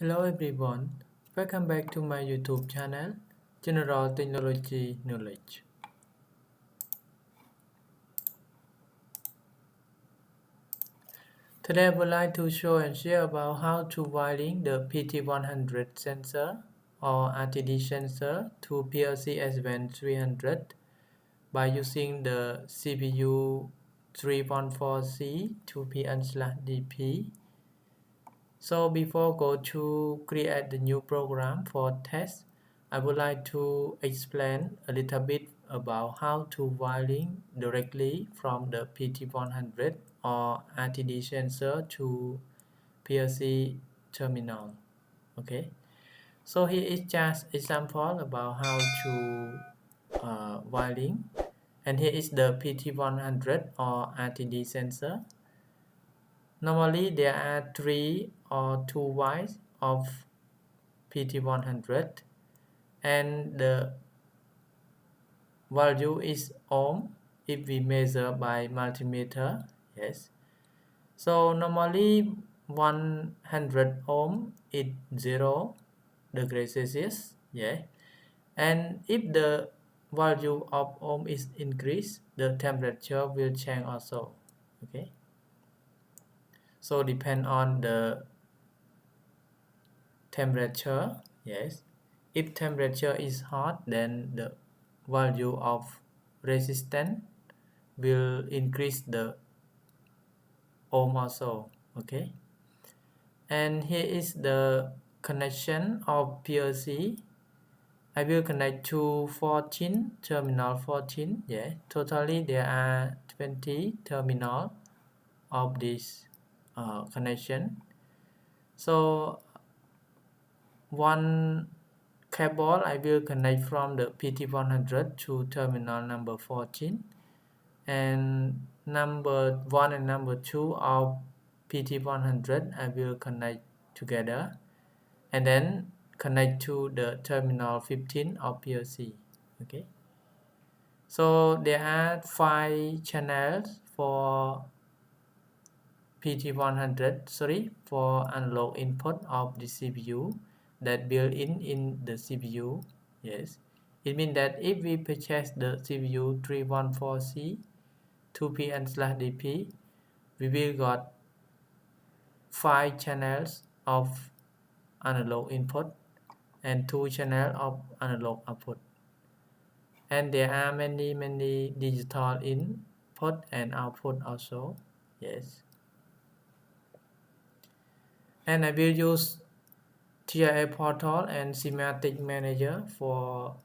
Hello everyone, welcome back to my YouTube channel, General Technology Knowledge. Today I would like to show and share about how to wiring the PT-100 sensor or RTD sensor to PLC S7-300 by using the CPU 314C 2PN/DP. So before go to create the new program for test, I would like to explain a little bit about how to wiring directly from the PT-100 or RTD sensor to PLC terminal. Okay, so here is just example about how to wiring, and here is the PT-100 or RTD sensor. Normally there are 3 or 2 wires of PT-100 and the value is ohm if we measure by multimeter. Yes, so normally 100 ohm is 0 degrees Celsius. Yeah, and if the value of ohm is increased, the temperature will change also. Okay, so depend on the temperature. Yes, if temperature is hot, then the value of resistance will increase the ohm also. Okay, and here is the connection of PLC. I will connect to 14 terminal 14. Yeah, totally there are 20 terminal of this connection. So one cable I will connect from the PT-100 to terminal number 14, and number 1 and number 2 of PT-100 I will connect together and then connect to the terminal 15 of PLC. Okay, so there are 5 channels for PT-100, for analog input of the CPU that built in the CPU. Yes, it means that if we purchase the CPU 314C 2PN/DP, we will got 5 channels of analog input and 2 channels of analog output, and there are many digital input and output also. Yes, and I will use TIA Portal and Simatic Manager for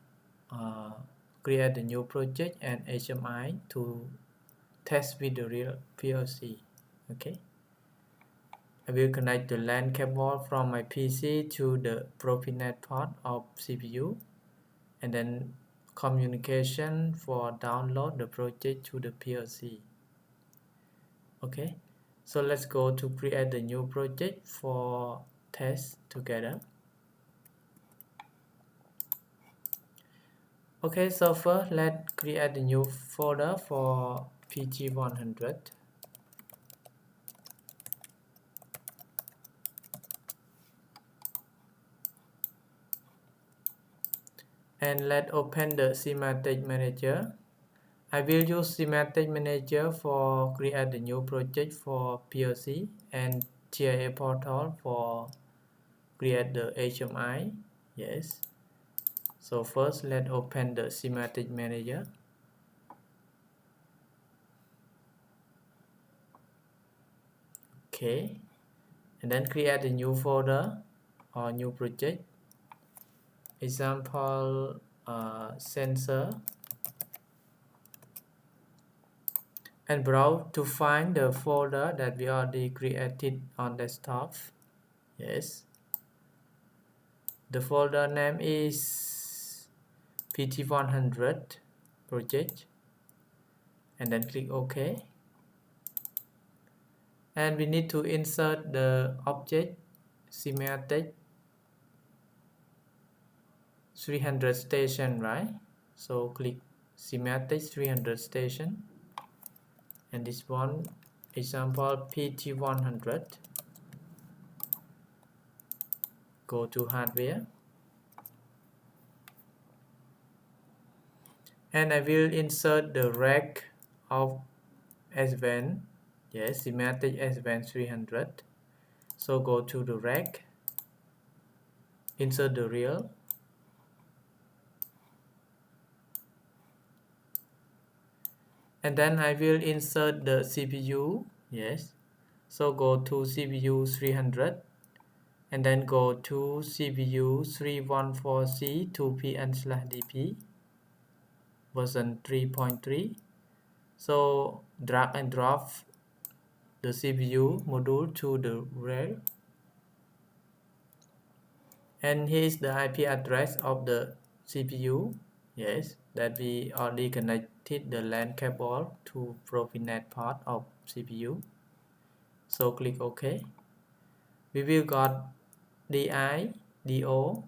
create a new project and HMI to test with the real PLC. Okay, I will connect the LAN cable from my PC to the Profinet port of CPU, and then communication for download the project to the PLC. Okay, so let's go to create the new project for test together. Okay, so first let's create a new folder for PT-100. And let's open the Simatic Manager. I will use Simatic Manager for create a new project for PLC and TIA Portal for create the HMI. Yes. So first let's open the Simatic Manager. Okay, and then create a new folder or new project. Example sensor, and browse to find the folder that we already created on desktop. Yes, the folder name is PT-100 project, and then click OK. And we need to insert the object Simatic 300 station, right? So click Simatic 300 station, and this one example PT-100. go to hardware, and I will insert the rack of S7, yes, Simatic S7-300. So go to the rack, insert the reel, and then I will insert the CPU, yes. So go to CPU 300, and then go to CPU 314C 2PN/DP version 3.3. So drag and drop the CPU module to the rail, and here is the IP address of the CPU, yes, that we already connected the LAN cable to Profinet part of CPU. So click OK. We will got DI, DO,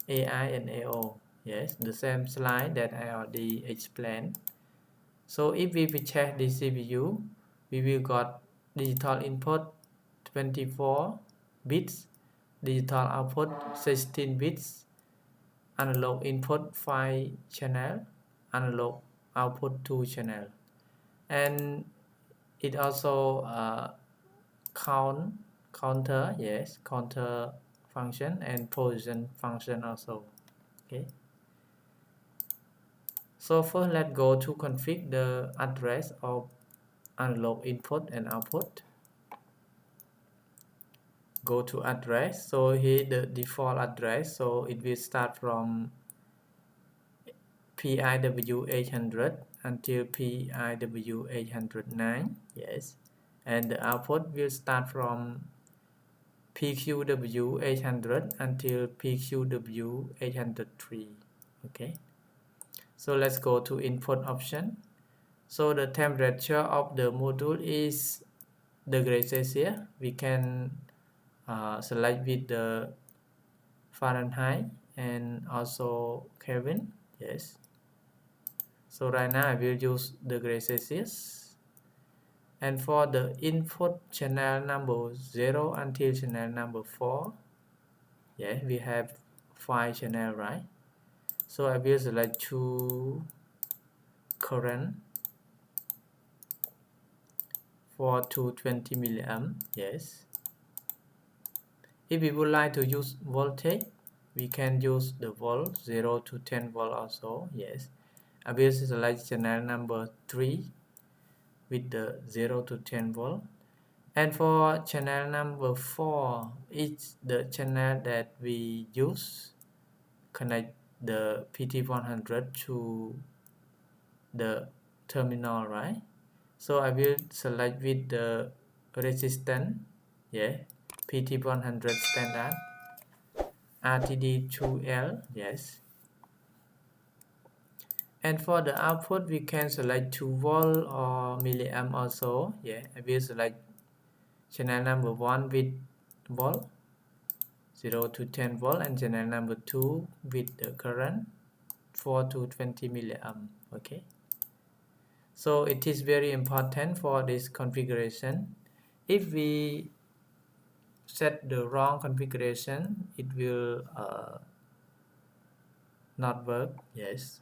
AI and AO, yes, the same slide that I already explained. So if we check the CPU, we will got digital input 24 bits, digital output 16 bits, analog input 5 channel, analog output 2 channel, and it also counter, yes, counter function and position function also. Okay. So first let's go to configure the address of analog input and output. Go to address. So here the default address. So it will start from PIW 800 until PIW 809. Yes. And the output will start from PQW 800 until PQW 803. Okay. So let's go to input option. So the temperature of the module is degrees Celsius. We can select with the Fahrenheit and also Kelvin. Yes. So right now I will use degrees Celsius. And for the input channel number 0 until channel number 4, yeah, we have 5 channel, right? So I will select to current for 220 milliamp, yes. If we would like to use voltage, we can use the volt 0 to 10 volt also, yes. I will select channel number 3 with the 0 to 10 volt. And for channel number 4, it's the channel that we use connect the PT-100 to the terminal, right? So I will select with the resistance, yeah, PT-100 standard, RTD2L, yes. And for the output, we can select 2 volt or milliamp also, yeah. I will select channel number 1 with volt, 0 to 10 volt, and channel number 2 with the current 4 to 20 milliamp, okay. So it is very important for this configuration. If we set the wrong configuration, it will not work, yes.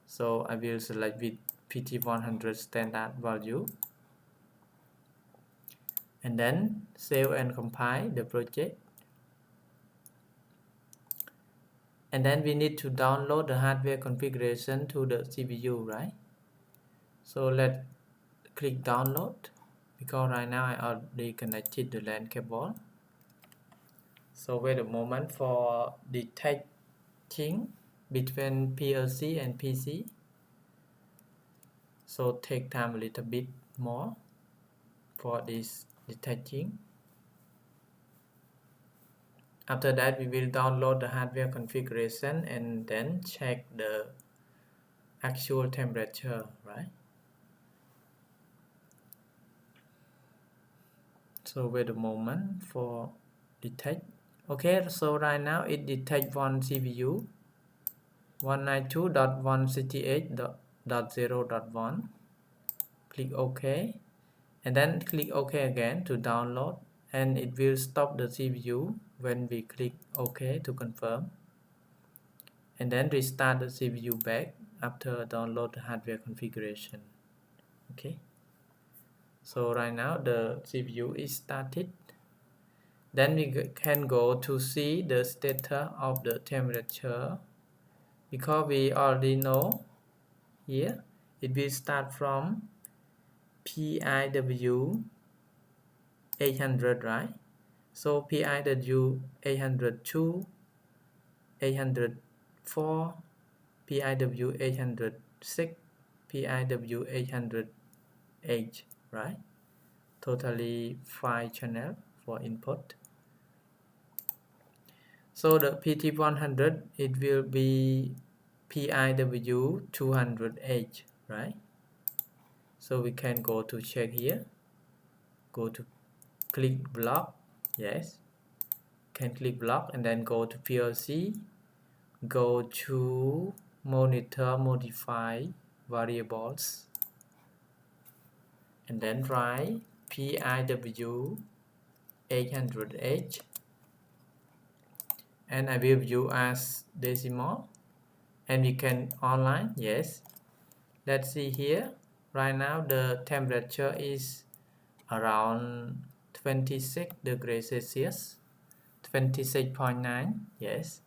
So I will select with PT-100 standard value, and then save and compile the project. And then we need to download the hardware configuration to the CPU, right? So let's click download, because right now I already connected the LAN cable. So wait a moment for detecting between PLC and PC. So take time a little bit more for this detecting. After that, we will download the hardware configuration and then check the actual temperature, right? So wait a moment for detect. Okay, so right now it detects one CPU 192.168.0.1. Click OK, and then click OK again to download and it will stop the CPU when we click OK to confirm, and then restart the CPU back after download the hardware configuration. Okay, so right now the CPU is started. Then we can go to see the status of the temperature, because we already know here it will start from PIW 800, right? So PIW 802, 804, PIW 806, PIW 808, right? Totally 5 channels for input. So the PT100, it will be PIW 208, right? So we can go to check here, go to click block, yes, can click block, and then go to PLC, go to monitor, modify variables, and then write PIW 808, and I will use as decimal, and we can online, yes. Let's see here. Right now the temperature is around 26 degrees Celsius, 26.9, yes.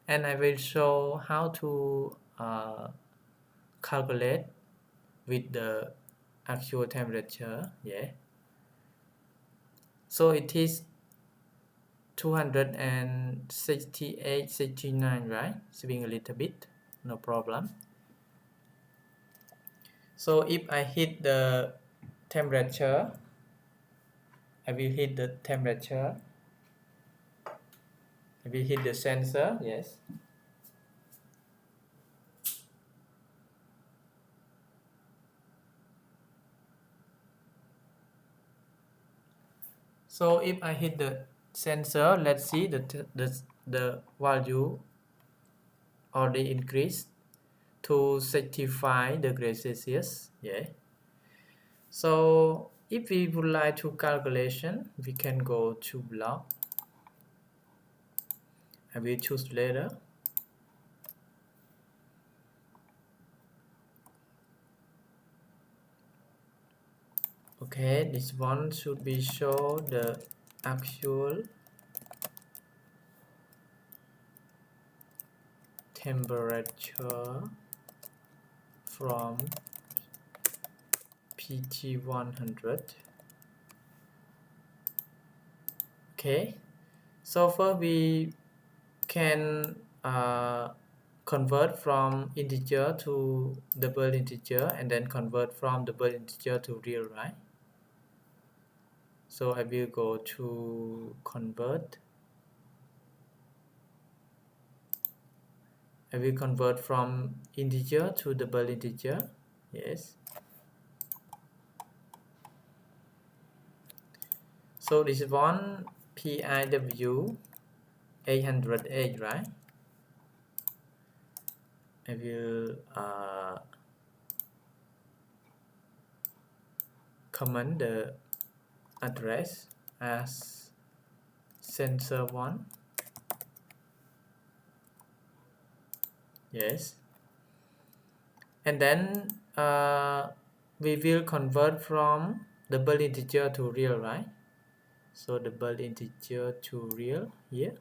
And I will show how to calculate with the actual temperature, yeah. So it is 268, 69, right? Swing a little bit, no problem. So if I hit the temperature, I will hit the temperature, I will hit the sensor, yes. So if I hit the sensor, let's see the value already increased to 65 degrees Celsius, yeah. So if we would like to calculation, we can go to block. I will choose later. Okay, this one should be show the actual temperature from PT100. Okay, so first we can convert from integer to double integer, and then convert from double integer to real, right? So I will go to convert. I will convert from integer to double integer, yes. So this one PIW 808, right? I will comment the address as sensor 1, yes. And then we will convert from double integer to real, right? So double integer to real here.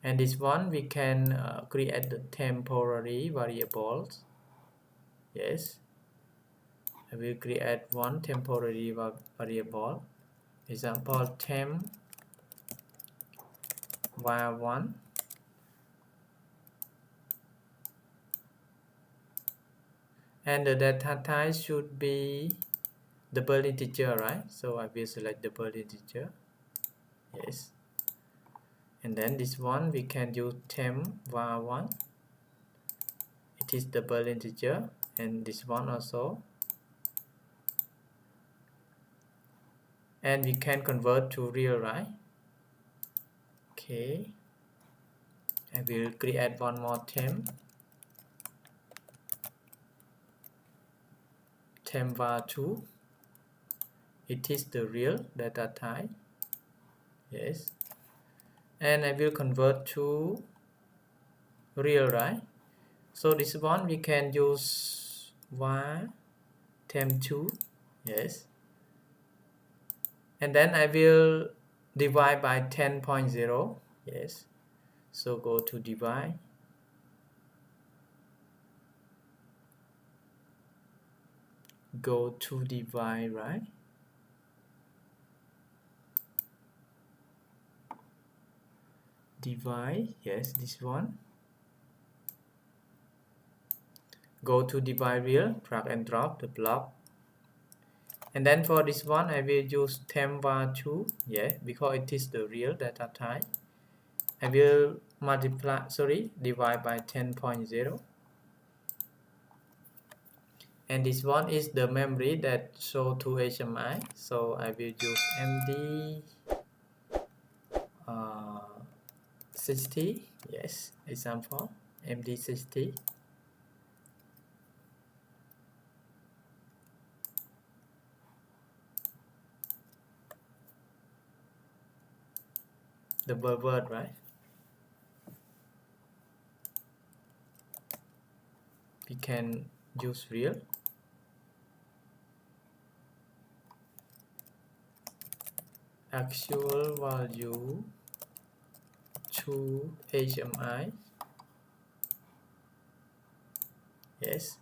And this one we can create the temporary variables, yes. I will create one temporary variable, example temp var1, and the data type should be double integer, right? So I will select double integer, yes. And then this one we can use temp var1, it is double integer, and this one also. And we can convert to real, right? Okay, I will create one more temp var2, it is the real data type. Yes, and I will convert to real, right? So this one we can use var temp2. Yes, and then I will divide by 10.0. Yes, so go to divide, go to divide, right? Divide, yes, this one. Go to divide real, drag and drop the block. And then for this one, I will use temp var2, yeah, because it is the real data type. I will divide by 10.0. And this one is the memory that show to HMI. So I will use MD 60, yes, example, MD 60. The word, right? We can use real. Actual value to HMI. Yes.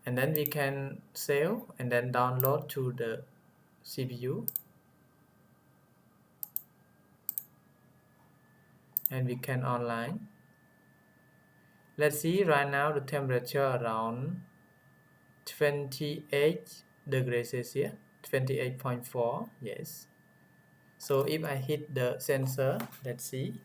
And then we can save and then download to the CPU. And we can online. Let's see right now the temperature around 28 degrees Celsius, 28.4. Yes. So if I hit the sensor, let's see.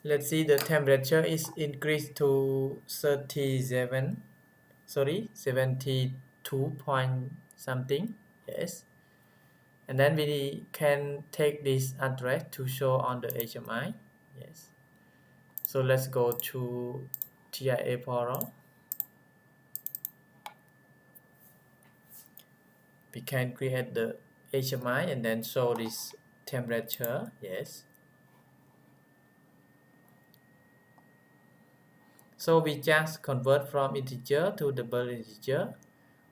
Let's see, the temperature is increased to 72 point something. Yes. And then we can take this address to show on the HMI. Yes. So let's go to TIA Portal. We can create the HMI and then show this temperature. Yes. So we just convert from integer to double integer,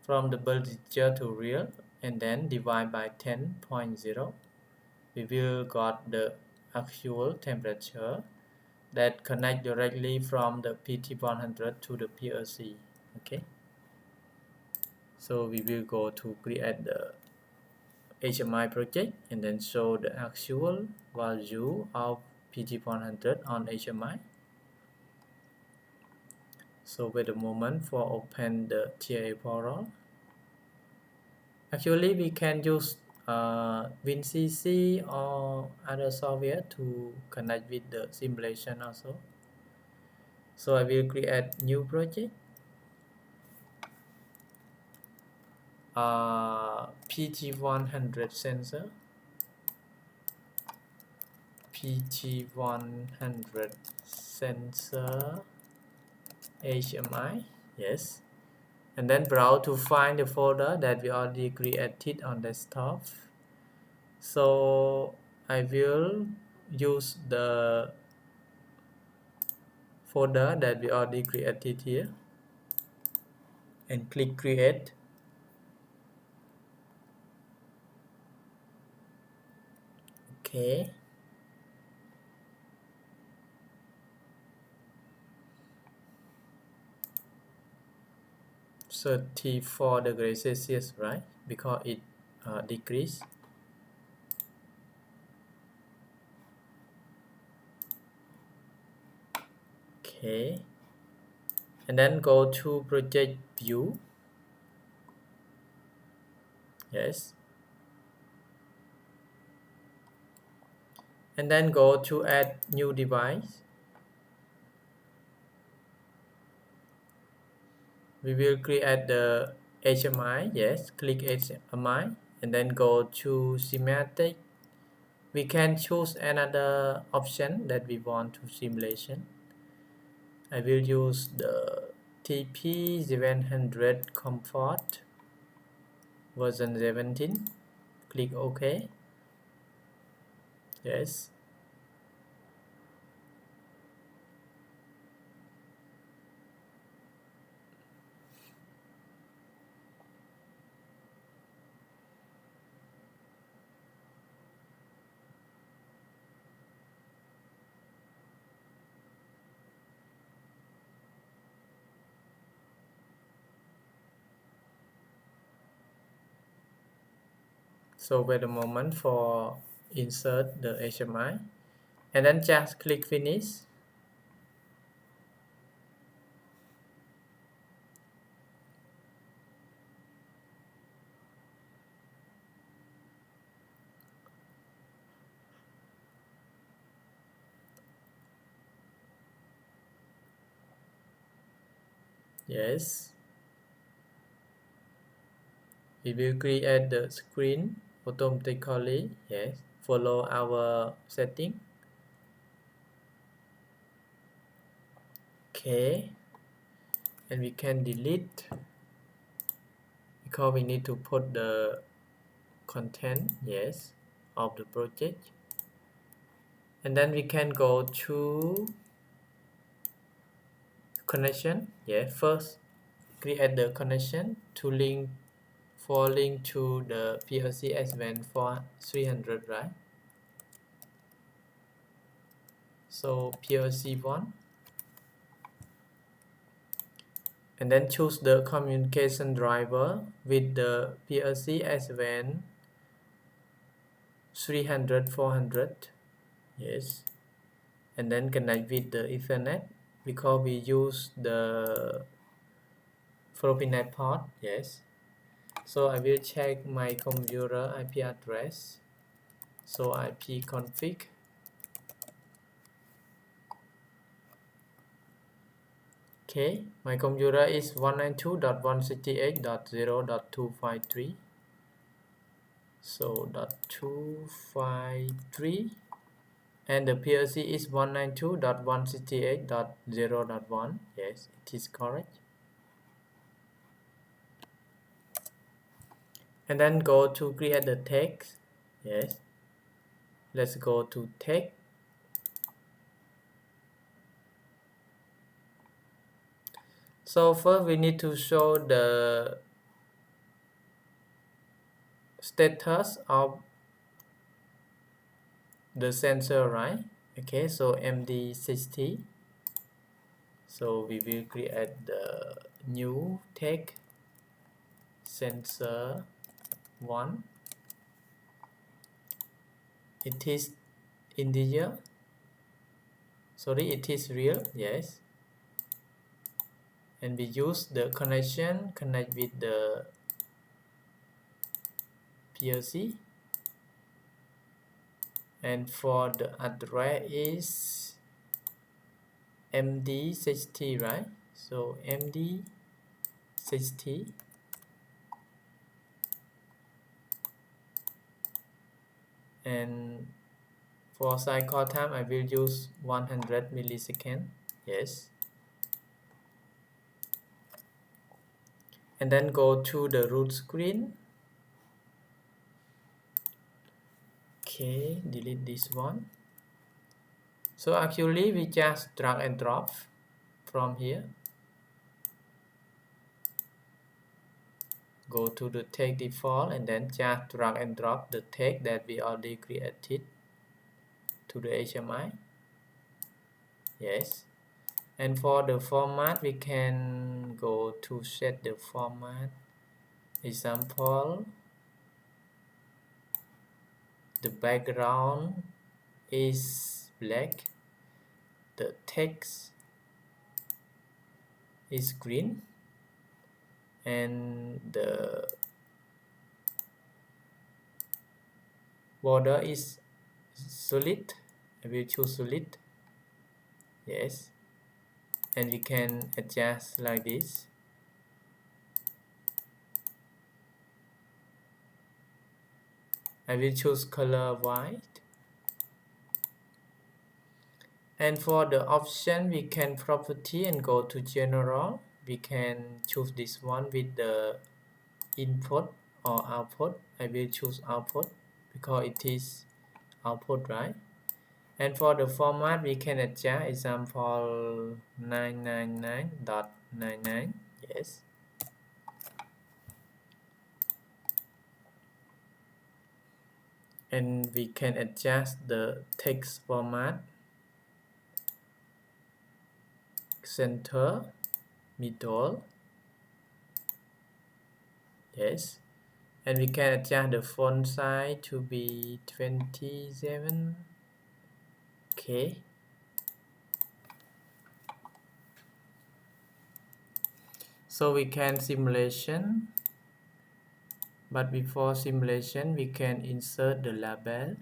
from double integer to real, and then divide by 10.0. We will got the actual temperature that connect directly from the PT-100 to the PLC. Okay. So we will go to create the HMI project and then show the actual value of PT-100 on HMI. So wait a moment for open the TIA portal. Actually, we can use WinCC or other software to connect with the simulation also. So I will create new project. PT-100 sensor. PT-100 sensor HMI. Yes. And then browse to find the folder that we already created on desktop. So I will use the folder that we already created here and click create. Okay. So 34 degrees Celsius, right? Because it decreased. Okay. And then go to project view. Yes. And then go to add new device. We will create the HMI. Yes, click HMI and then go to Simatic we can choose another option that we want to simulation. I will use the TP700 Comfort version 17. Click OK. Yes. So wait a moment for insert the HMI and then just click finish. Yes. We will create the screen automatically. Yes. Follow our setting. Okay. And we can delete because we need to put the content, yes, of the project. And then we can go to connection. Yeah, first create the connection to link to the PLC S7-300, right? So PLC 1, and then choose the communication driver with the PLC S7-300 400. Yes, and then connect with the Ethernet because we use the Profinet port. Yes, so I will check my computer IP address. So IP config. Okay, my computer is 192.168.0.253. So .253, and the PLC is 192.168.0.1. Yes, it is correct. And then go to create the text. Yes, let's go to text. So first we need to show the status of the sensor, right? Okay, so MD60. So we will create the new text sensor 1. It is integer. Sorry, it is real. Yes. And we use the connection connect with the PLC. And for the address is MD60, right? So MD60. And for cycle time, I will use 100 milliseconds. Yes. And then go to the root screen. Okay, delete this one. So actually we just drag and drop from here. Go to the text default and then just drag and drop the text that we already created to the HMI. Yes. And for the format, we can go to set the format. Example, the background is black, the text is green, and the border is solid. I will choose solid. Yes. And we can adjust like this. I will choose color white. And for the option, we can property and go to general. We can choose this one with the input or output. I will choose output because it is output, right? And for the format, we can adjust example 999.99. Yes. And we can adjust the text format, center, middle. Yes. And we can adjust the font size to be 27. Okay. So we can simulation, but before simulation we can insert the label.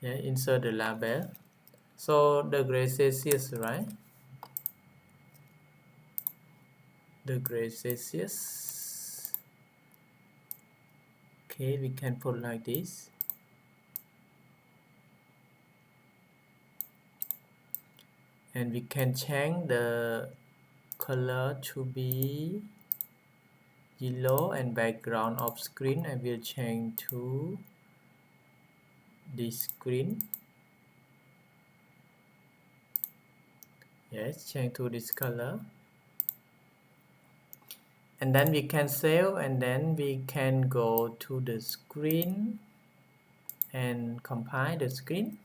Yeah, insert the label. So the grade Celsius, right? The grade Celsius. Okay, we can put like this. And we can change the color to be yellow and background of screen. I will change to this screen. Yes, change to this color. And then we can save, and then we can go to the screen and compile the screen.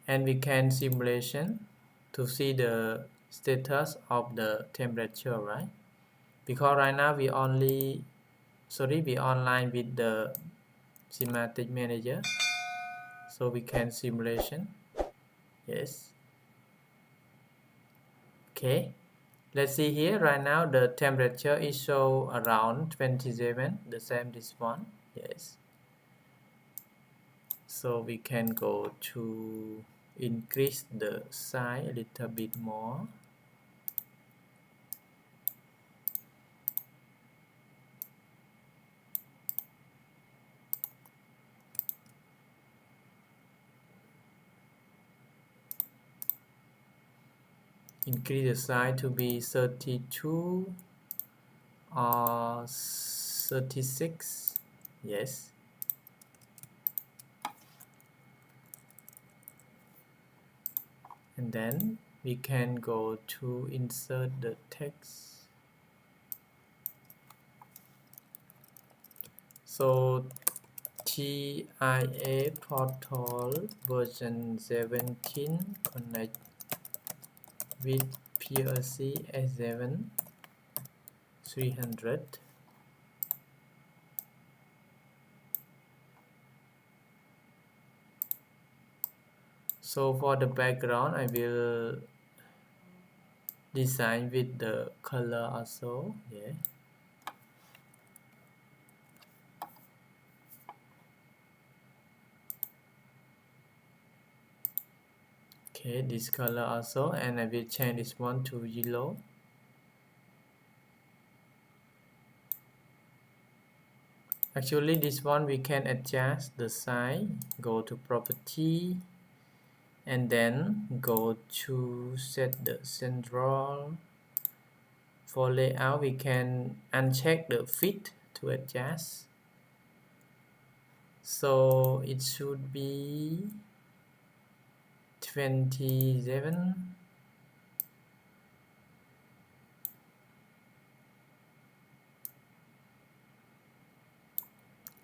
And we can simulation to see the status of the temperature, right? Because right now we online with the Simatic manager, so we can simulation. Yes. Okay, let's see here. Right now the temperature is show around 27, the same this one. Yes. So we can go to increase the size a little bit more. Increase the size to be 32 or 36. Yes. And then we can go to insert the text. So TIA Portal version 17 connect with PLC S7-300. So for the background, I will design with the color also. Yeah. Okay, this color also, and I will change this one to yellow. Actually, this one we can adjust the size. Go to property, and then go to set the central. For layout, we can uncheck the fit to adjust. So it should be 27.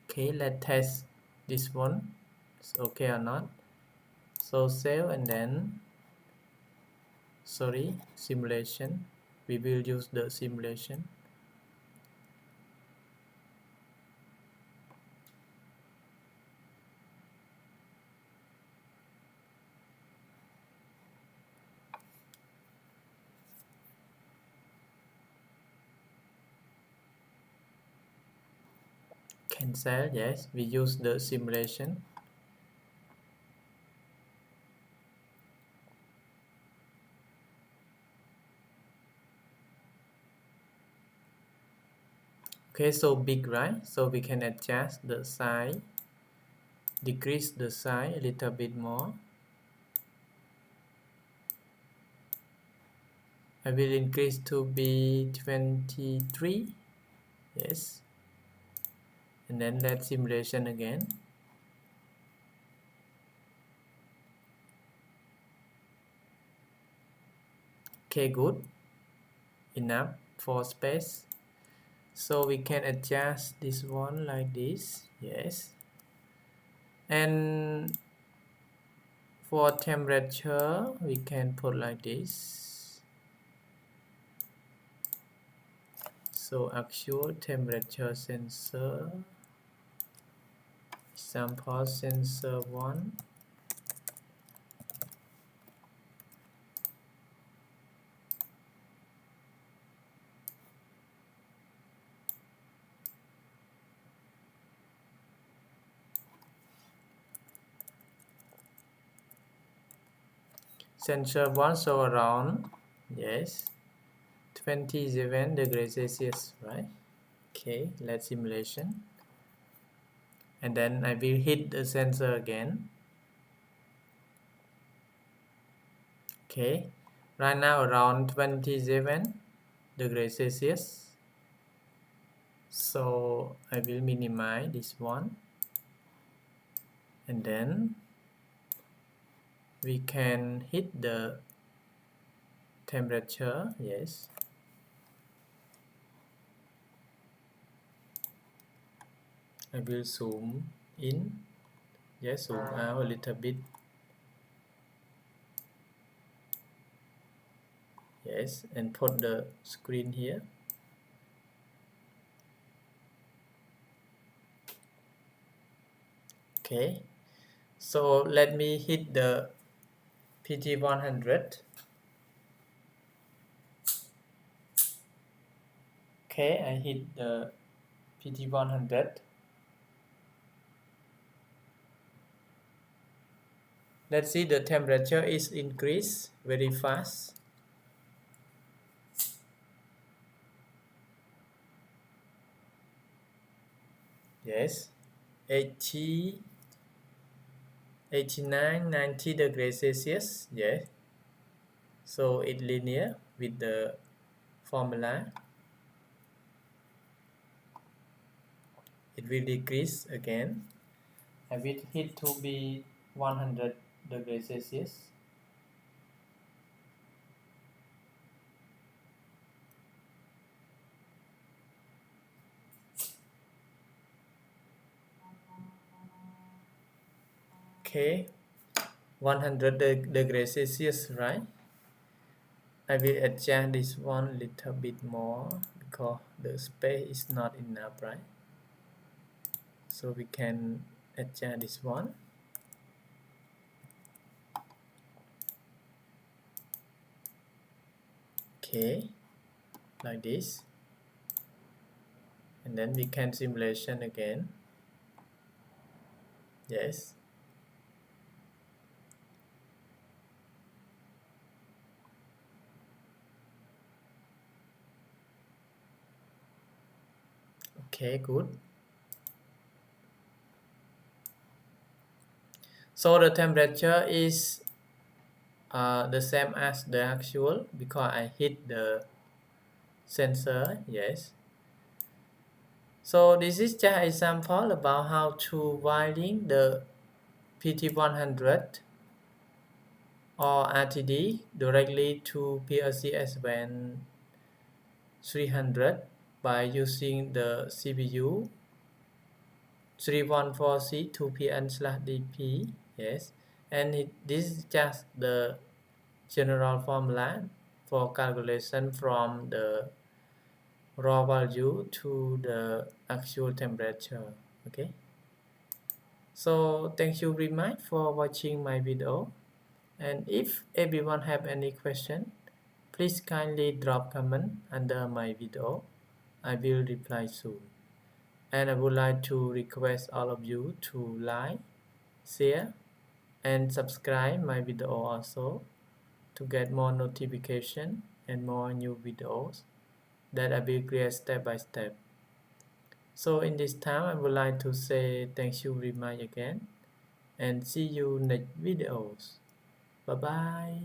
Okay, let's test this one. It's okay or not. So save, and then simulation. We will use the simulation. Cancel. Yes, we use the simulation. Okay, so big, right? So we can adjust the size, decrease the size a little bit more. I will increase to be 23. Yes. And then let's simulation again. Okay, good. Enough for space. So we can adjust this one like this. Yes. And for temperature, we can put like this. So actual temperature sensor, sample sensor 1. Sensor 1, so around, yes, 27 degrees Celsius, right? Okay, let's simulation. And then I will hit the sensor again. Okay, right now around 27 degrees Celsius. So I will minimize this one. And then we can hit the temperature, yes. I will zoom in, yes, zoom out a little bit. Yes, and put the screen here. Okay, so let me hit the PT-100. Okay, I hit the PT-100. Let's see, the temperature is increased very fast. Yes, 80, 89, 90 degrees Celsius. Yes, so it's linear with the formula. It will decrease again. I will hit to be 100 degrees Celsius. Okay, 100 degrees Celsius, right? I will adjust this one a little bit more because the space is not enough, right? So we can adjust this one. Okay, like this. And then we can simulation again. Yes. Okay, good. So the temperature is the same as the actual because I hit the sensor. Yes. So this is just an example about how to wiring the PT-100 or RTD directly to PLC S7-300 by using the CPU 314C2PN/DP. Yes, and this is just the general formula for calculation from the raw value to the actual temperature. Okay, so thank you very much for watching my video, and if everyone have any question, please kindly drop comment under my video. I will reply soon. And I would like to request all of you to like, share, and subscribe my video also to get more notification and more new videos that I will create step by step. So in this time, I would like to say thank you very much again and see you next videos. Bye bye.